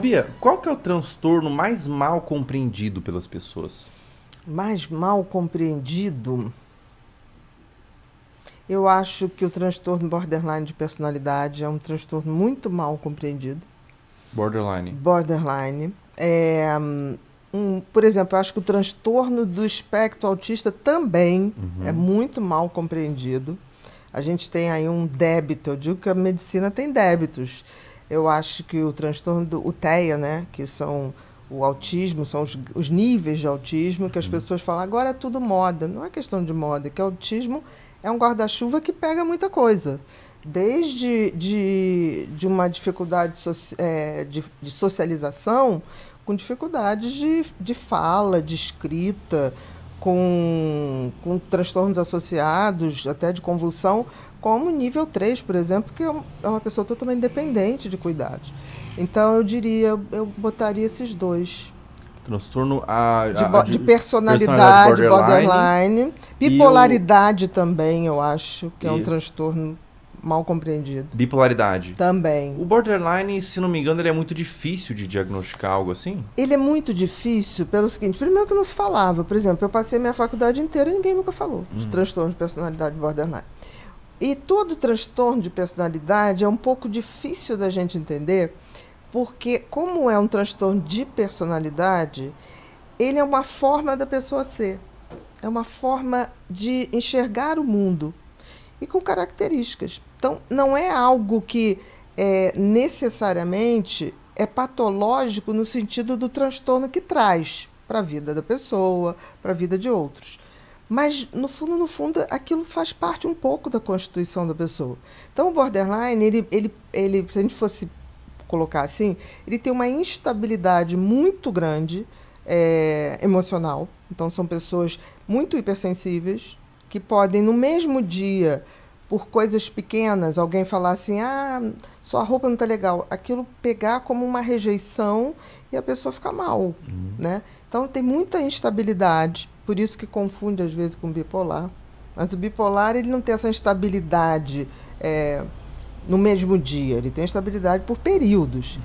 Bia, qual que é o transtorno mais mal compreendido pelas pessoas? Mais mal compreendido, eu acho que o transtorno borderline de personalidade é um transtorno muito mal compreendido. Borderline. Borderline. Por exemplo, eu acho que o transtorno do espectro autista também é muito mal compreendido. A gente tem aí um débito, eu digo que a medicina tem débitos. Eu acho que o transtorno do TEA, né, que são o autismo, são os níveis de autismo, que as pessoas falam, agora é tudo moda. Não é questão de moda, é que o autismo é um guarda-chuva que pega muita coisa. Desde de uma dificuldade de socialização, com dificuldades de fala, de escrita, com transtornos associados, até de convulsão, como nível 3, por exemplo, que é uma pessoa totalmente dependente de cuidados. Então, eu diria, eu botaria esses dois. Transtorno de personalidade borderline. Bipolaridade também, eu acho, que é um transtorno mal compreendido. Bipolaridade. Também. O borderline, se não me engano, ele é muito difícil de diagnosticar algo assim? Ele é muito difícil pelo seguinte, primeiro que não se falava. Por exemplo, eu passei minha faculdade inteira e ninguém nunca falou de transtorno de personalidade borderline. E todo transtorno de personalidade é um pouco difícil da gente entender, porque como é um transtorno de personalidade, ele é uma forma da pessoa ser. É uma forma de enxergar o mundo e com características. Então, não é algo que necessariamente é patológico no sentido do transtorno que traz para a vida da pessoa, para a vida de outros. Mas, no fundo, aquilo faz parte um pouco da constituição da pessoa. Então, o borderline, ele, se a gente fosse colocar assim, ele tem uma instabilidade muito grande emocional. Então, são pessoas muito hipersensíveis, que podem, no mesmo dia, por coisas pequenas, alguém falar assim, sua roupa não está legal, aquilo pegar como uma rejeição e a pessoa ficar mal, né? Então, tem muita instabilidade, por isso que confunde, às vezes, com bipolar. Mas o bipolar, ele não tem essa instabilidade no mesmo dia, ele tem instabilidade por períodos.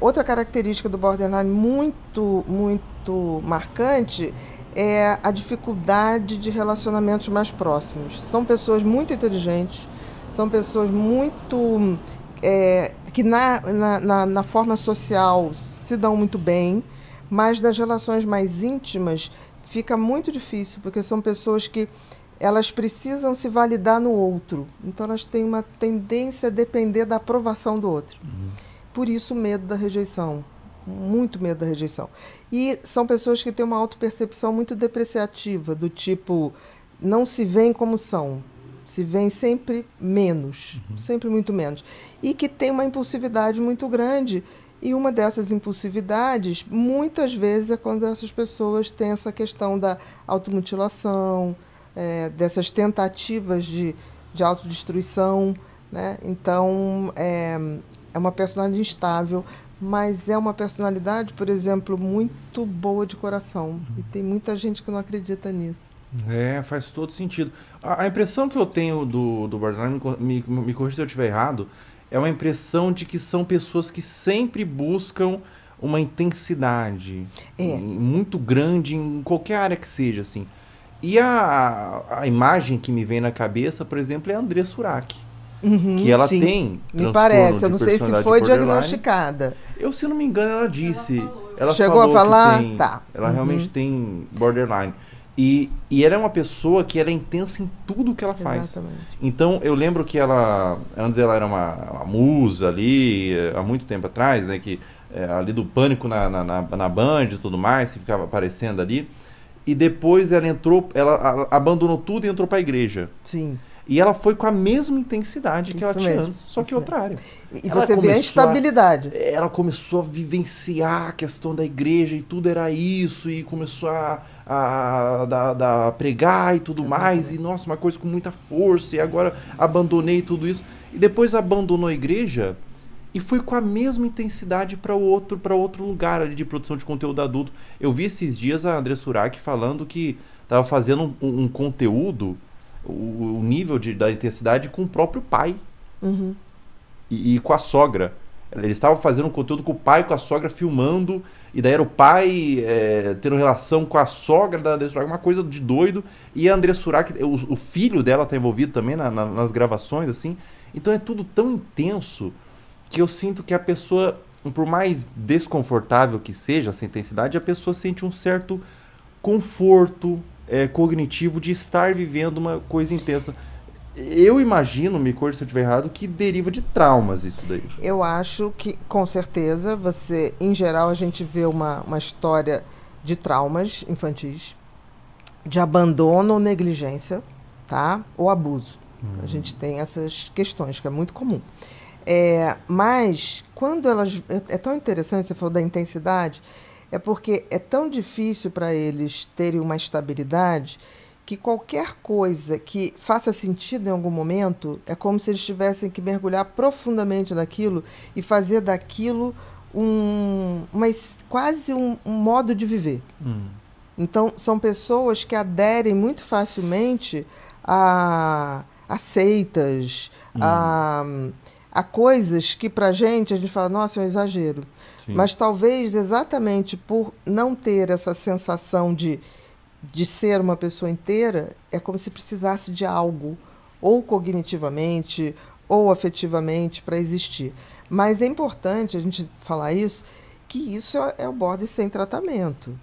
Outra característica do borderline muito, muito marcante é a dificuldade de relacionamentos mais próximos. São pessoas muito inteligentes, são pessoas muito que na forma social se dão muito bem, mas nas relações mais íntimas fica muito difícil, porque são pessoas que elas precisam se validar no outro. Então, elas têm uma tendência a depender da aprovação do outro. Por isso, o medo da rejeição. Muito medo da rejeição. E são pessoas que têm uma autopercepção muito depreciativa, do tipo, não se veem como são, se veem sempre menos, sempre muito menos. E que tem uma impulsividade muito grande. E uma dessas impulsividades, muitas vezes, é quando essas pessoas têm essa questão da automutilação, dessas tentativas de autodestruição, né? Então, é uma personalidade instável, mas é uma personalidade, por exemplo, muito boa de coração. E tem muita gente que não acredita nisso. Faz todo sentido. A impressão que eu tenho do borderline, me corrija se eu estiver errado, é uma impressão de que são pessoas que sempre buscam uma intensidade muito grande em qualquer área que seja, assim. E a imagem que me vem na cabeça, por exemplo, é a Andrea Surak. Que ela tem me parece, eu não sei se foi diagnosticada. Se eu não me engano, ela disse. Ela chegou a falar? Tá. Ela realmente tem borderline. E ela é uma pessoa que ela é intensa em tudo que ela faz. Exatamente. Então, eu lembro que antes ela era uma musa ali, há muito tempo atrás, né, que ali do Pânico na Band e tudo mais, que ficava aparecendo ali. E depois ela abandonou tudo e entrou para a igreja. Sim. E ela foi com a mesma intensidade que ela tinha antes, só que outra área. E você vê a instabilidade. Ela começou a vivenciar a questão da igreja e tudo era isso, e começou a pregar e tudo mais, e nossa, uma coisa com muita força, e agora abandonei tudo isso. E depois abandonou a igreja e foi com a mesma intensidade para outro lugar ali de produção de conteúdo adulto. Eu vi esses dias a Andrea Surak falando que estava fazendo um conteúdo, o nível da intensidade com o próprio pai e com a sogra. Eles estavam fazendo um conteúdo com o pai e com a sogra filmando, e daí era o pai tendo relação com a sogra da Andressa Surak, uma coisa de doido, e a Andressa Surak, o filho dela tá envolvido também nas gravações, assim. Então é tudo tão intenso que eu sinto que a pessoa, por mais desconfortável que seja essa intensidade, a pessoa sente um certo conforto cognitivo de estar vivendo uma coisa intensa. Eu imagino, me corrija se eu estiver errado, que deriva de traumas isso daí. Eu acho que, com certeza, em geral, a gente vê uma história de traumas infantis, de abandono ou negligência, tá? Ou abuso. A gente tem essas questões, que é muito comum. Mas, quando elas... É tão interessante, você falou da intensidade, é porque é tão difícil para eles terem uma estabilidade que qualquer coisa que faça sentido em algum momento é como se eles tivessem que mergulhar profundamente naquilo e fazer daquilo quase um modo de viver. Então, são pessoas que aderem muito facilmente a seitas, a coisas que pra gente a gente fala, nossa, é um exagero. Sim. Mas talvez exatamente por não ter essa sensação de ser uma pessoa inteira, é como se precisasse de algo, ou cognitivamente, ou afetivamente, para existir. Mas é importante a gente falar isso, que isso é o border sem tratamento.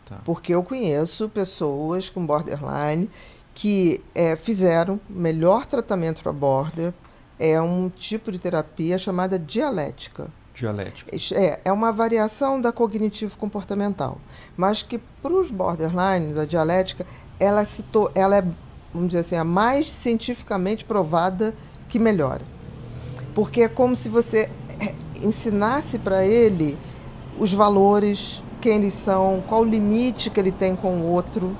Tá. Porque eu conheço pessoas com borderline que fizeram melhor tratamento para border, é um tipo de terapia chamada dialética. É uma variação da cognitivo-comportamental, mas que para os borderlines, a dialética, ela é, vamos dizer assim, a mais cientificamente provada que melhora. Porque é como se você ensinasse para ele os valores, quem eles são, qual o limite que ele tem com o outro,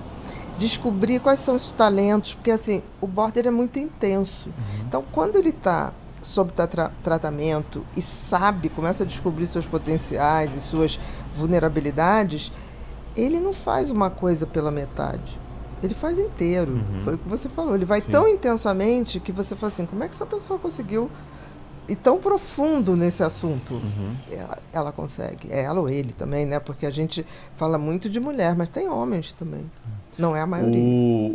descobrir quais são os talentos, porque assim, o border é muito intenso. Então, quando ele está sob tratamento e começa a descobrir seus potenciais e suas vulnerabilidades, ele não faz uma coisa pela metade. Ele faz inteiro. Foi o que você falou. Ele vai tão intensamente que você fala assim, como é que essa pessoa conseguiu ir tão profundo nesse assunto? Ela consegue. Ela ou ele também, né? Porque a gente fala muito de mulher, mas tem homens também. Não é a maioria.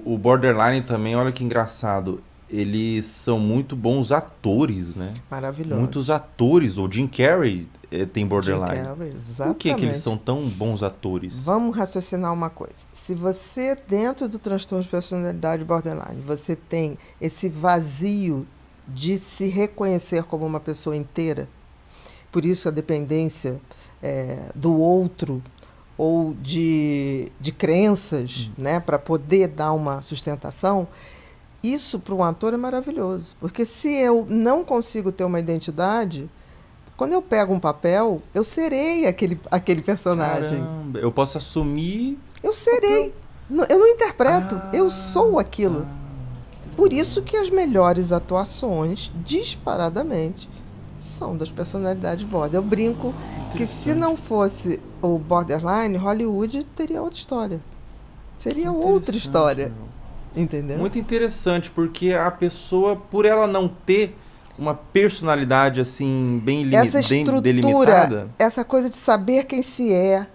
O borderline também, olha que engraçado. Eles são muito bons atores, né? Maravilhosos. Muitos atores. O Jim Carrey tem borderline. Jim Carrey, exatamente. Por que eles são tão bons atores? Vamos raciocinar uma coisa. Se você, dentro do transtorno de personalidade borderline, você tem esse vazio de se reconhecer como uma pessoa inteira, por isso a dependência do outro ou de crenças, né, para poder dar uma sustentação, isso para um ator é maravilhoso. Porque se eu não consigo ter uma identidade, quando eu pego um papel, eu serei aquele personagem. Caramba, eu posso assumir... Eu serei. Eu não interpreto, eu sou aquilo. Por isso que as melhores atuações, disparadamente, são das personalidades border. Eu brinco que se não fosse o borderline, Hollywood teria outra história. Seria outra história. Entendeu? Muito interessante, porque a pessoa, por ela não ter uma personalidade assim bem delimitada, essa coisa de saber quem se é,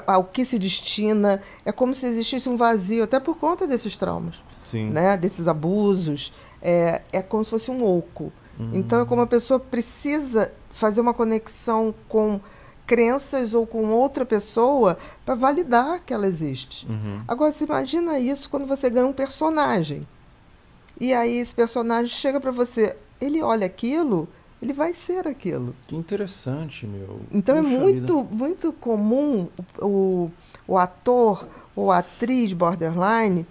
ao que se destina, é como se existisse um vazio, até por conta desses traumas. Sim. Né? Desses abusos, é como se fosse um oco. Então é como a pessoa precisa fazer uma conexão com crenças ou com outra pessoa para validar que ela existe. Agora, você imagina isso quando você ganha um personagem. E aí esse personagem chega para você, ele olha aquilo, ele vai ser aquilo. Que interessante, meu. Então Puxa muito comum o ator ou a atriz borderline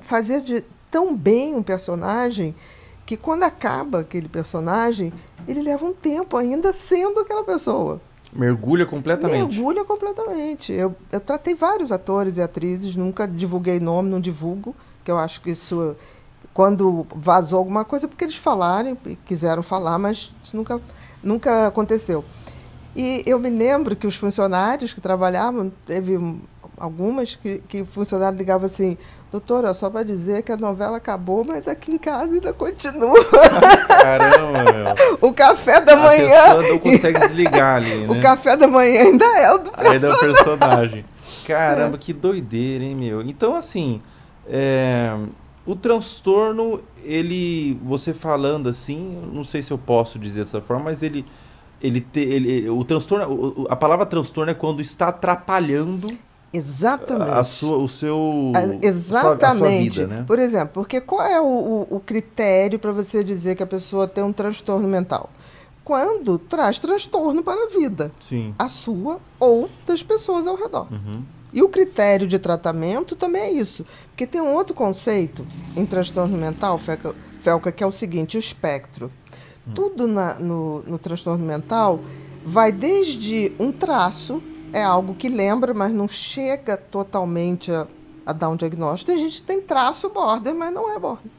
fazer tão bem um personagem que quando acaba aquele personagem, ele leva um tempo ainda sendo aquela pessoa. Mergulha completamente. Mergulha completamente. Eu tratei vários atores e atrizes, nunca divulguei nome, não divulgo, que eu acho que isso, quando vazou alguma coisa, porque eles falaram, quiseram falar, mas isso nunca aconteceu. E eu me lembro que os funcionários que trabalhavam, teve algumas que funcionário ligava assim, doutora, só para dizer que a novela acabou, mas aqui em casa ainda continua. Caramba, meu. O café da manhã... A pessoa não consegue desligar ali, né? O café da manhã ainda é o do personagem. Ainda é o personagem. Caramba, que doideira, hein, meu? Então, assim, o transtorno, você falando assim, não sei se eu posso dizer dessa forma, mas o transtorno, a palavra transtorno é quando está atrapalhando exatamente. a sua vida, né? Por exemplo, porque qual é o critério para você dizer que a pessoa tem um transtorno mental? Quando traz transtorno para a vida. Sim. A sua ou das pessoas ao redor. Uhum. E o critério de tratamento também é isso. Porque tem um outro conceito em transtorno mental, Felca, que é o seguinte, o espectro. Tudo no transtorno mental vai desde um traço, é algo que lembra, mas não chega totalmente a dar um diagnóstico. Tem gente que tem traço border, mas não é border.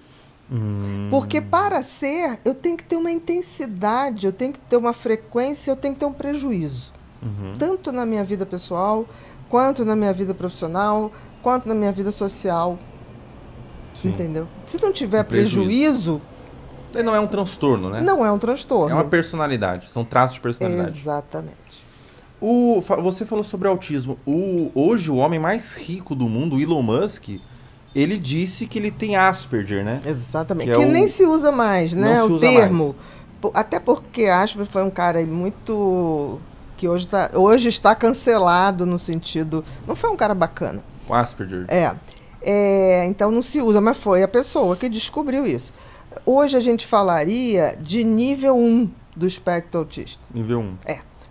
Porque para ser, eu tenho que ter uma intensidade, eu tenho que ter uma frequência, eu tenho que ter um prejuízo. Tanto na minha vida pessoal, quanto na minha vida profissional, quanto na minha vida social. Sim. Entendeu? Se não tiver prejuízo... Não é um transtorno, né? Não é um transtorno. É uma personalidade, são traços de personalidade. Exatamente. Você falou sobre autismo. Hoje, o homem mais rico do mundo, Elon Musk, ele disse que ele tem Asperger, né? Exatamente. Que nem se usa mais, né? O termo. Até porque Asperger foi um cara muito... que hoje está cancelado no sentido... Não foi um cara bacana. O Asperger. Então não se usa, mas foi a pessoa que descobriu isso. Hoje a gente falaria de nível 1 do espectro autista. Nível 1.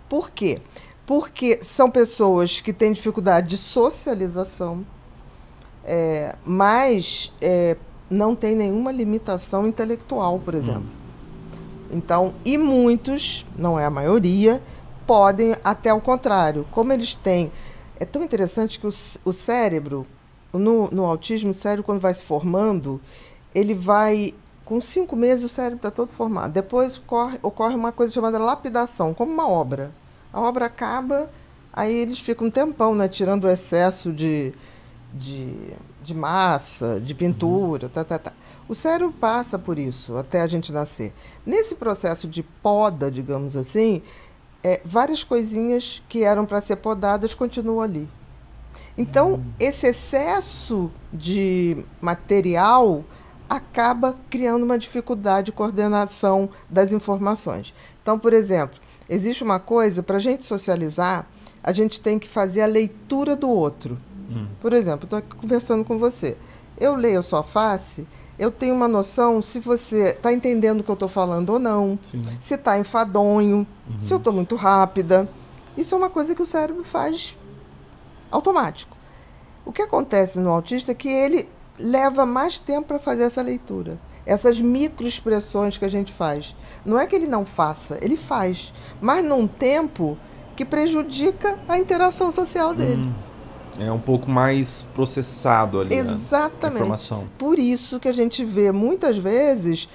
Por quê? Porque são pessoas que têm dificuldade de socialização, mas não tem nenhuma limitação intelectual, por exemplo. Então, e muitos, não é a maioria, podem até ao contrário. Como eles têm... É tão interessante que o cérebro, no autismo, o cérebro, quando vai se formando, ele vai... Com 5 meses, o cérebro está todo formado. Depois ocorre uma coisa chamada lapidação, como uma obra. A obra acaba, aí eles ficam um tempão, né, tirando o excesso de massa, de pintura, O cérebro passa por isso, até a gente nascer. Nesse processo de poda, digamos assim, várias coisinhas que eram para ser podadas continuam ali. Então, esse excesso de material acaba criando uma dificuldade de coordenação das informações. Então, por exemplo, existe uma coisa, para a gente socializar, a gente tem que fazer a leitura do outro. Por exemplo, estou aqui conversando com você. Eu leio a sua face, eu tenho uma noção se você está entendendo o que eu estou falando ou não, se está enfadonho, se eu estou muito rápida. Isso é uma coisa que o cérebro faz automático. O que acontece no autista é que ele leva mais tempo para fazer essa leitura. Essas microexpressões que a gente faz. Não é que ele não faça, ele faz. Mas num tempo que prejudica a interação social dele. É um pouco mais processado ali. Exatamente. A informação. Por isso que a gente vê muitas vezes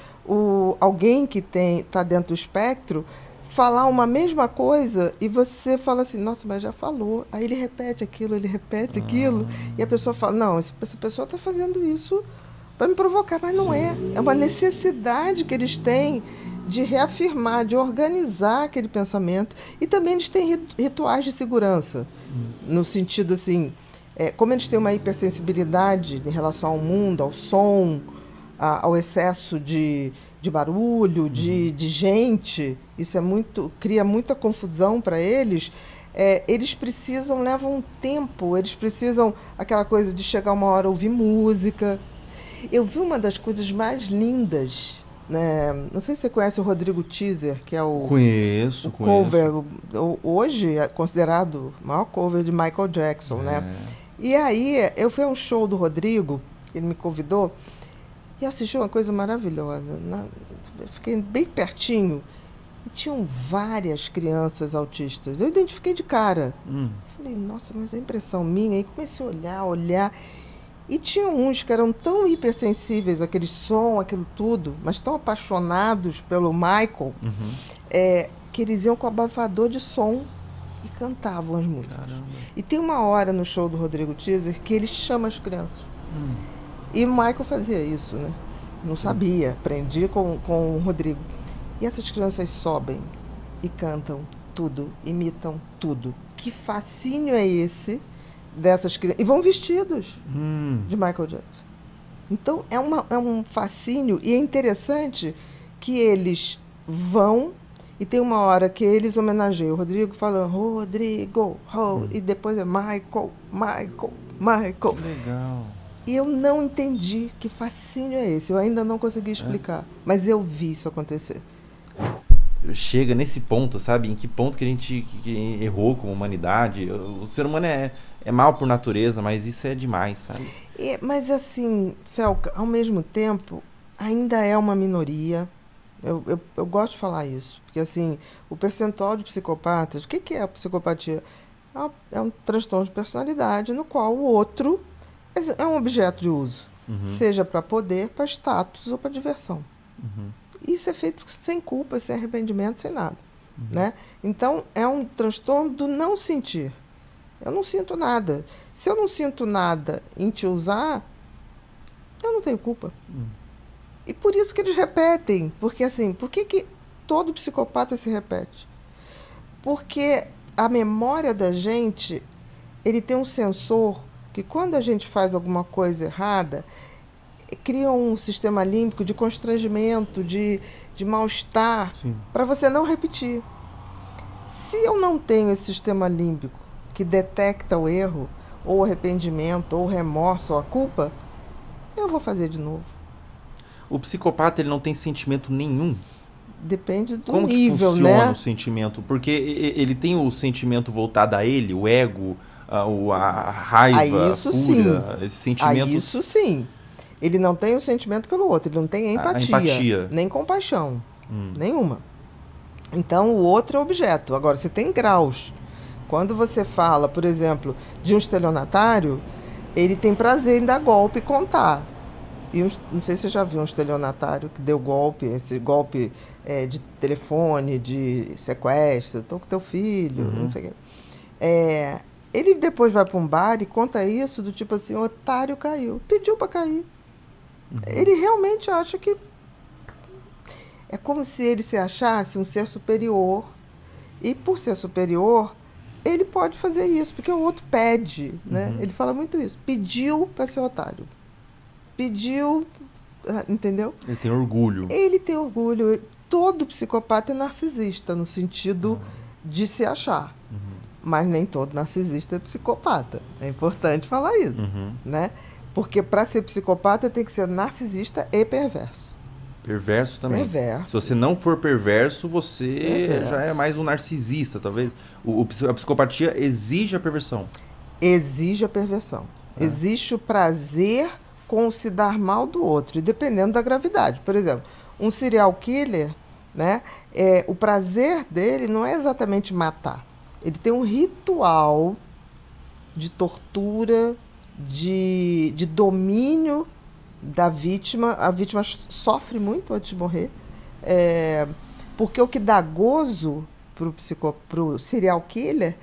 alguém que está dentro do espectro falar uma mesma coisa e você fala assim, nossa, mas já falou. Aí ele repete aquilo, e a pessoa fala, não, essa pessoa está fazendo isso para me provocar, mas não é. É uma necessidade que eles têm de reafirmar, de organizar aquele pensamento. E também eles têm rituais de segurança, no sentido assim, como eles têm uma hipersensibilidade em relação ao mundo, ao som, ao excesso de barulho, de gente, isso cria muita confusão para eles. Eles levam um tempo, eles precisam, aquela coisa de chegar uma hora ouvir música. Eu vi uma das coisas mais lindas, né? Não sei se você conhece o Rodrigo Teaser, que é Conheço. Cover, hoje é considerado o maior cover de Michael Jackson, né? E aí, eu fui a um show do Rodrigo, ele me convidou, e assisti uma coisa maravilhosa. Eu fiquei bem pertinho e tinham várias crianças autistas. Eu identifiquei de cara. Falei, nossa, mas é impressão minha. Aí comecei a olhar. E tinha uns que eram tão hipersensíveis àquele som, aquilo tudo, mas tão apaixonados pelo Michael, que eles iam com abafador de som e cantavam as músicas. Caramba. E tem uma hora no show do Rodrigo Teaser que ele chama as crianças. E o Michael fazia isso, né? Não sabia, aprendi com o Rodrigo. E essas crianças sobem e cantam tudo, imitam tudo. Que fascínio é esse dessas crianças? E vão vestidos de Michael Jackson. Então, é um fascínio, e é interessante que eles vão, e tem uma hora que eles homenageiam o Rodrigo falando Rodrigo, e depois é Michael, Michael, Michael. Que legal. E eu não entendi que fascínio é esse, eu ainda não consegui explicar, mas eu vi isso acontecer. Chega nesse ponto, sabe? Em que ponto que a gente que errou como humanidade. O ser humano é mal por natureza, mas isso é demais, sabe? Mas assim, Felca, ao mesmo tempo, ainda é uma minoria. Eu gosto de falar isso, porque assim, o percentual de psicopatas, o que é a psicopatia? É um transtorno de personalidade no qual o outro é um objeto de uso, seja para poder, para status ou para diversão. Isso é feito sem culpa, sem arrependimento, sem nada. Né? Então, é um transtorno do não sentir. Eu não sinto nada. Se eu não sinto nada em te usar, eu não tenho culpa. E por isso que eles repetem. Porque assim, por que todo psicopata se repete? Porque a memória da gente, ele tem um sensor que quando a gente faz alguma coisa errada, cria um sistema límbico de constrangimento, de mal-estar, para você não repetir. Se eu não tenho esse sistema límbico que detecta o erro, ou o arrependimento, ou o remorso, ou a culpa, eu vou fazer de novo. O psicopata, ele não tem sentimento nenhum? Depende do Como nível, que funciona, né? o sentimento? Porque ele tem o sentimento voltado a ele, o ego, a raiva, a fúria, esse sentimento... Isso sim. Ele não tem o sentimento pelo outro, ele não tem empatia. Nem compaixão, nenhuma. Então, o outro é objeto. Agora, você tem graus. Quando você fala, por exemplo, de um estelionatário, ele tem prazer em dar golpe e contar. E não sei se você já viu um estelionatário que deu golpe, esse golpe de telefone, de sequestro, estou com teu filho, não sei o quê. Ele depois vai para um bar e conta isso do tipo assim, o otário caiu, pediu para cair. Ele realmente acha que... É como se ele se achasse um ser superior. E por ser superior, ele pode fazer isso, porque o outro pede, né? Ele fala muito isso. Pediu para ser otário. Pediu, entendeu? Ele tem orgulho. Ele tem orgulho. Todo psicopata é narcisista, no sentido de se achar. Mas nem todo narcisista é psicopata. É importante falar isso, né? Porque para ser psicopata tem que ser narcisista e perverso. Perverso também. Perverso. Se você não for perverso, você já é mais um narcisista, talvez. A psicopatia exige a perversão. Exige a perversão. Existe o prazer com o se dar mal do outro, e dependendo da gravidade. Por exemplo, um serial killer, né, o prazer dele não é exatamente matar. Ele tem um ritual de tortura, de domínio da vítima. A vítima sofre muito antes de morrer, porque o que dá gozo para o serial killer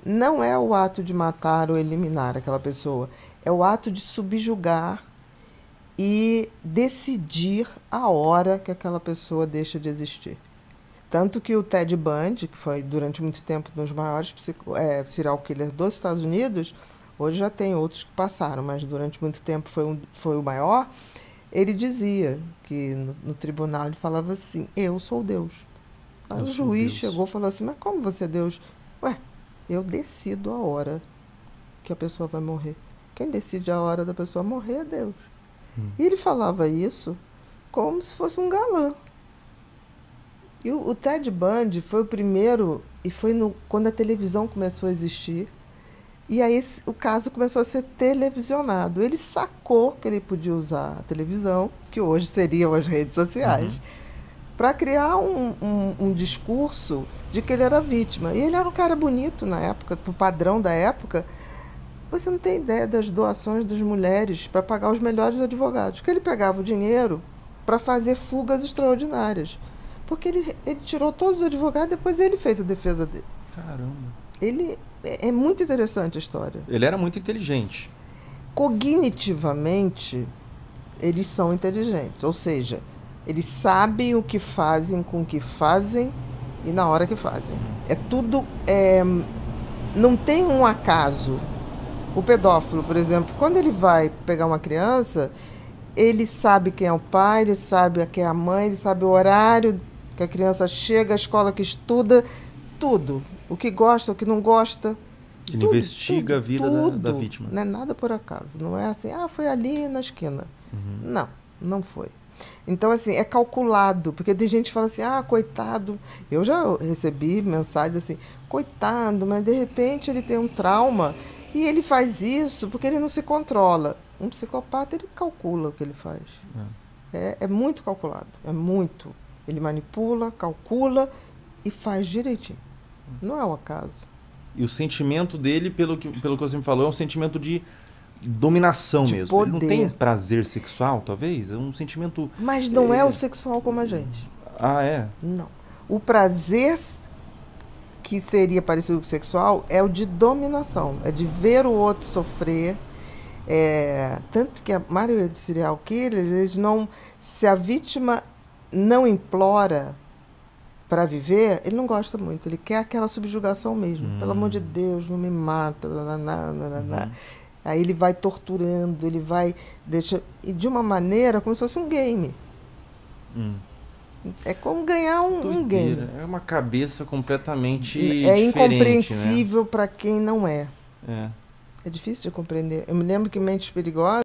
não é o ato de matar ou eliminar aquela pessoa, é o ato de subjugar e decidir a hora que aquela pessoa deixa de existir. Tanto que o Ted Bundy, que foi durante muito tempo um dos maiores serial killers dos Estados Unidos, hoje já tem outros que passaram, mas durante muito tempo foi o maior. Ele dizia que no tribunal ele falava assim, eu sou Deus. Aí o juiz chegou e falou assim, mas como você é Deus? Ué, eu decido a hora que a pessoa vai morrer. Quem decide a hora da pessoa morrer é Deus. E ele falava isso como se fosse um galã. E o Ted Bundy foi o primeiro, e foi quando a televisão começou a existir. E aí o caso começou a ser televisionado. Ele sacou que ele podia usar a televisão, que hoje seriam as redes sociais, para criar um discurso de que ele era vítima. E ele era um cara bonito na época, pro padrão da época. Você não tem ideia das doações das mulheres para pagar os melhores advogados. Que ele pegava o dinheiro para fazer fugas extraordinárias. Porque ele tirou todos os advogados e depois ele fez a defesa dele. Caramba. Ele é muito interessante a história. Ele era muito inteligente. Cognitivamente, eles são inteligentes, ou seja, eles sabem o que fazem com o que fazem e na hora que fazem. É tudo, não tem um acaso. O pedófilo, por exemplo, quando ele vai pegar uma criança, ele sabe quem é o pai, ele sabe quem é a mãe, ele sabe o horário que a criança chega, a escola que estuda, tudo. O que gosta, o que não gosta. Ele investiga a vida da vítima. Não é nada por acaso. Não é assim, foi ali na esquina. Não, não foi. Então, assim, é calculado. Porque tem gente que fala assim, coitado. Eu já recebi mensagens assim, coitado, mas de repente ele tem um trauma e ele faz isso porque ele não se controla. Um psicopata, ele calcula o que ele faz. É muito calculado. É muito. Ele manipula, calcula e faz direitinho. Não é o acaso. E o sentimento dele, pelo que você me falou, é um sentimento de dominação de mesmo. Poder. Ele não tem prazer sexual, talvez? É um sentimento... Mas não é o sexual como a gente. Ah, é? Não. O prazer que seria parecido com o sexual é o de dominação. É de ver o outro sofrer. Tanto que a maioria de serial killers, eles não... Se a vítima não implora para viver, ele não gosta muito. Ele quer aquela subjugação mesmo. Pelo amor de Deus, não me mata. Aí ele vai torturando, ele vai... E de uma maneira como se fosse um game. É como ganhar um game. É uma cabeça completamente incompreensível, né? Para quem não é. É difícil de compreender. Eu me lembro que Mentes Perigosas